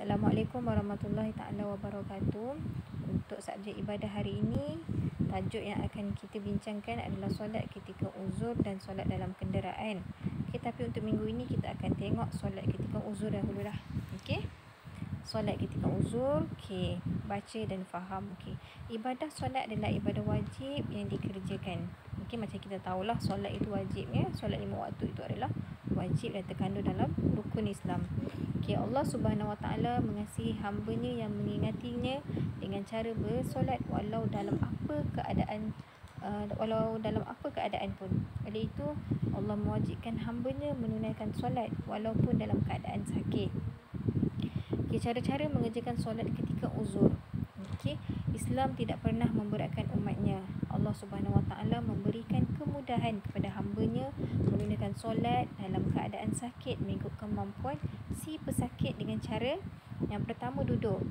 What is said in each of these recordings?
Assalamualaikum warahmatullahi taala wabarakatuh. Untuk subjek ibadah hari ini, tajuk yang akan kita bincangkan adalah solat ketika uzur dan solat dalam kenderaan. Okey, tapi untuk minggu ini kita akan tengok solat ketika uzur dahululah. Okey. Solat ketika uzur, okey, baca dan faham. Okey. Ibadah solat adalah ibadah wajib yang dikerjakan. Okey, macam kita tahulah solat itu wajibnya, solat 5 waktu itu adalah wajib dan terkandung dalam rukun Islam. Okay, Allah Subhanahu Wa Taala mengasihi hamba-Nya yang mengingatinya dengan cara bersolat walau dalam apa keadaan pun. Oleh itu Allah mewajibkan hamba-Nya menunaikan solat walaupun dalam keadaan sakit. Okay, cara-cara mengerjakan solat ketika uzur. Okay, Islam tidak pernah memberatkan umatnya. Allah Subhanahu Wa Taala memberikan kemudahan kepada hamba-Nya menunaikan solat dalam keadaan sakit mengikut kemampuan si pesakit dengan cara yang pertama duduk,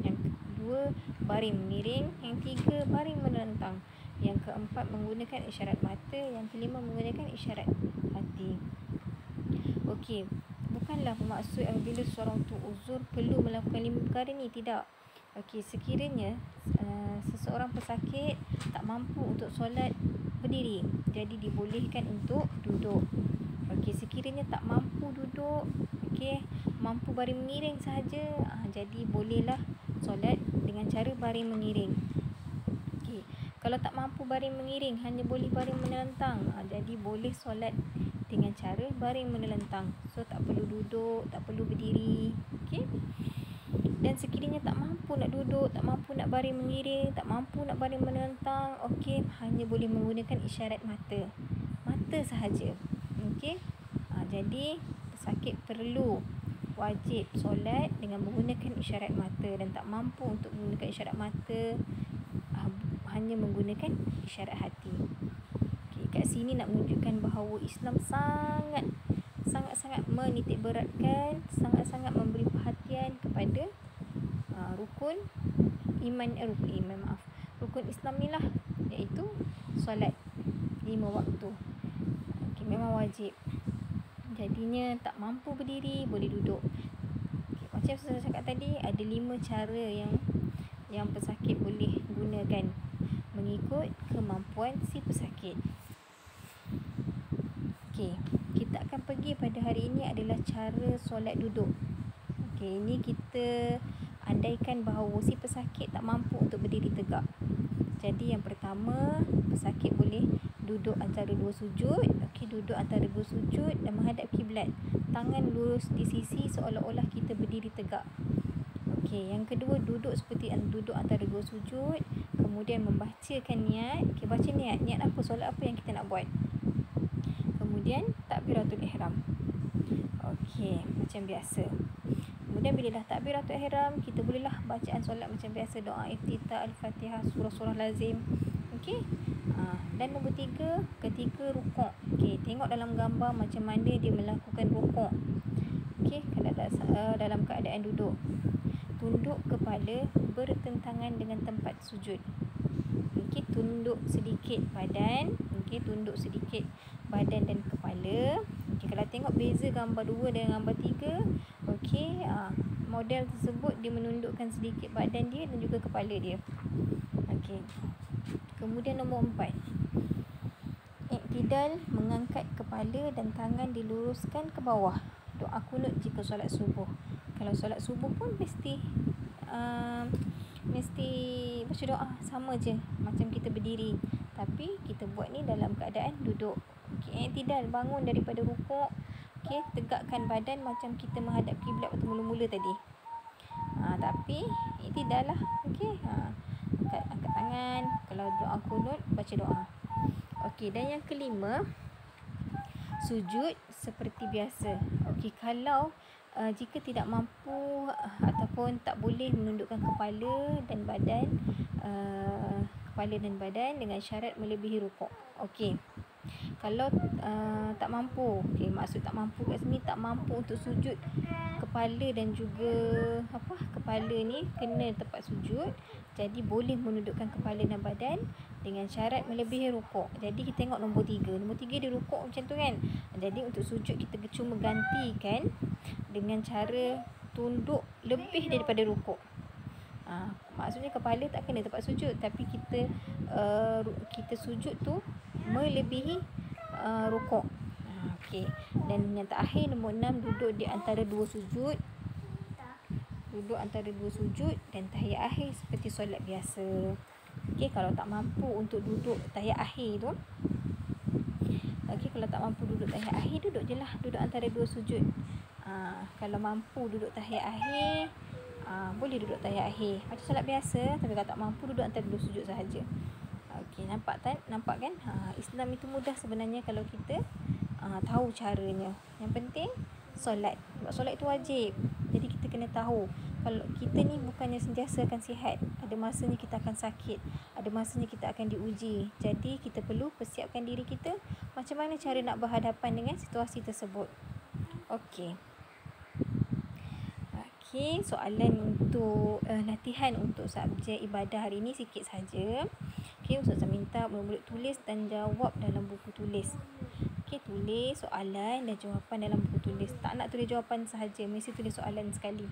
yang kedua baring miring, yang tiga baring menentang, yang keempat menggunakan isyarat mata, yang kelima menggunakan isyarat hati. Okey, bukanlah bermaksud apabila seorang tu uzur perlu melakukan 5 perkara ni, tidak. Okey, sekiranya seseorang pesakit tak mampu untuk solat berdiri, jadi dibolehkan untuk duduk. Okey, sekiranya tak mampu duduk, okey, mampu baring mengiring sahaja, jadi bolehlah solat dengan cara baring mengiring. Okey, kalau tak mampu baring mengiring, hanya boleh baring menelentang, jadi boleh solat dengan cara baring menelentang. So tak perlu duduk, tak perlu berdiri. Okey. Dan sekiranya tak mampu nak duduk, tak mampu nak baring mengiring, tak mampu nak baring menentang, okey, hanya boleh menggunakan isyarat mata. Mata sahaja. Okey. Jadi pesakit perlu wajib solat dengan menggunakan isyarat mata, dan tak mampu untuk menggunakan isyarat mata, hanya menggunakan isyarat hati. Okey, kat sini nak menunjukkan bahawa Islam sangat-sangat menitik beratkan, sangat-sangat memberi perhatian kepada rukun Islam ni lah, iaitu solat 5 waktu. Okey, memang wajib. Jadinya tak mampu berdiri, boleh duduk. Okay, macam saya cakap tadi, ada 5 cara yang pesakit boleh gunakan mengikut kemampuan si pesakit. Okey, kita akan pergi pada hari ini adalah cara solat duduk. Okey, ini kita andaikan bahawa si pesakit tak mampu untuk berdiri tegak. Jadi yang pertama, pesakit boleh duduk antara 2 sujud. Okey, duduk antara 2 sujud dan menghadap kiblat. Tangan lurus di sisi seolah-olah kita berdiri tegak. Okey, yang kedua, duduk seperti duduk antara 2 sujud, kemudian membacakan niat. Okey, baca niat. Niat apa, solat apa yang kita nak buat. Kemudian takbiratul ihram. Okey, macam biasa. Kemudian bila dah takbiratul ihram, kita bolehlah bacaan solat macam biasa, doa iftitah, al-Fatihah, surah-surah lazim. Okey. Dan nombor 3, ketika rukuk. Okey, tengok dalam gambar macam mana dia melakukan rukuk. Okey, kalau dalam keadaan duduk, tunduk kepala bertentangan dengan tempat sujud. Okey, tunduk sedikit badan. Okey, tunduk sedikit badan dan kepala. Okey, kalau tengok beza gambar 2 dengan gambar 3, okey, model tersebut dia menundukkan sedikit badan dia dan juga kepala dia. Okey. Kemudian nombor 4, iktidal, mengangkat kepala dan tangan diluruskan ke bawah. Doa kunut jika solat subuh. Kalau solat subuh pun mesti baca doa sama je macam kita berdiri, tapi kita buat ni dalam keadaan duduk. Okey, iktidal, bangun daripada rukuk. Okey, tegakkan badan macam kita menghadap kiblat waktu mula-mula tadi. Tapi iktidal lah. Okey, angkat tangan. Kalau doa kunut, baca doa. Okey, dan yang kelima, sujud seperti biasa. Okey, kalau jika tidak mampu ataupun tak boleh menundukkan kepala dan badan dengan syarat melebihi rukuk. Okey. Kalau tak mampu, okey, maksud tak mampu kat sini, tak mampu untuk sujud kepala dan juga kepala ni kena tempat sujud, jadi boleh menundukkan kepala dan badan dengan syarat melebihi rukuk. Jadi kita tengok nombor 3. Nombor 3 dia rukuk macam tu kan. Jadi untuk sujud kita cuma gantikan dengan cara tunduk lebih daripada rukuk. Maksudnya kepala tak kena tempat sujud, tapi kita sujud tu melebihi rukuk. Okey. Dan yang terakhir nombor 6, duduk di antara dua sujud. Duduk antara dua sujud dan tahiyat akhir seperti solat biasa. Okey, kalau tak mampu untuk duduk tahiyat akhir tu, kalau tak mampu duduk tahiyat akhir, duduk je lah, duduk antara dua sujud. Kalau mampu duduk tahiyat akhir, boleh duduk tahiyat akhir macam solat biasa. Tapi kalau tak mampu, duduk antara dua sujud sahaja. Okey, nampak kan? Islam itu mudah sebenarnya kalau kita tahu caranya. Yang penting solat. Sebab solat itu wajib. Jadi kita kena tahu. Kalau kita ni bukannya sentiasa akan sihat, ada masanya kita akan sakit, ada masanya kita akan diuji. Jadi kita perlu persiapkan diri kita macam mana cara nak berhadapan dengan situasi tersebut. Okey, soalan untuk latihan untuk subjek ibadah hari ini sikit saja. Okey, Ustazah minta murid-murid tulis dan jawab dalam buku tulis. Okey, tulis soalan dan jawapan dalam buku tulis. Tak nak tulis jawapan sahaja, mesti tulis soalan sekali.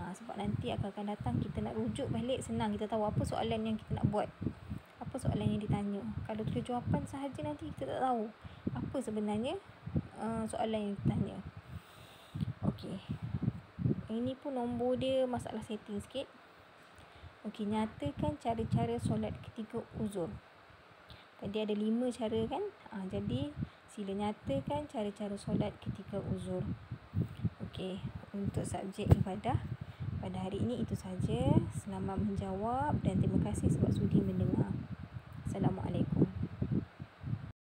Sebab nanti akan datang kita nak rujuk balik, senang kita tahu apa soalan yang kita nak buat, apa soalan yang ditanya. Kalau tulis jawapan sahaja, nanti kita tak tahu apa sebenarnya soalan yang ditanya. Okey, ini pun nombor dia masalah setting sikit. Okey, nyatakan cara-cara solat ketika uzur. Tadi ada 5 cara kan? Jadi sila nyatakan cara-cara solat ketika uzur. Okey, untuk subjek ibadah pada hari ini itu saja. Selamat menjawab dan terima kasih sebab sudi mendengar. Assalamualaikum.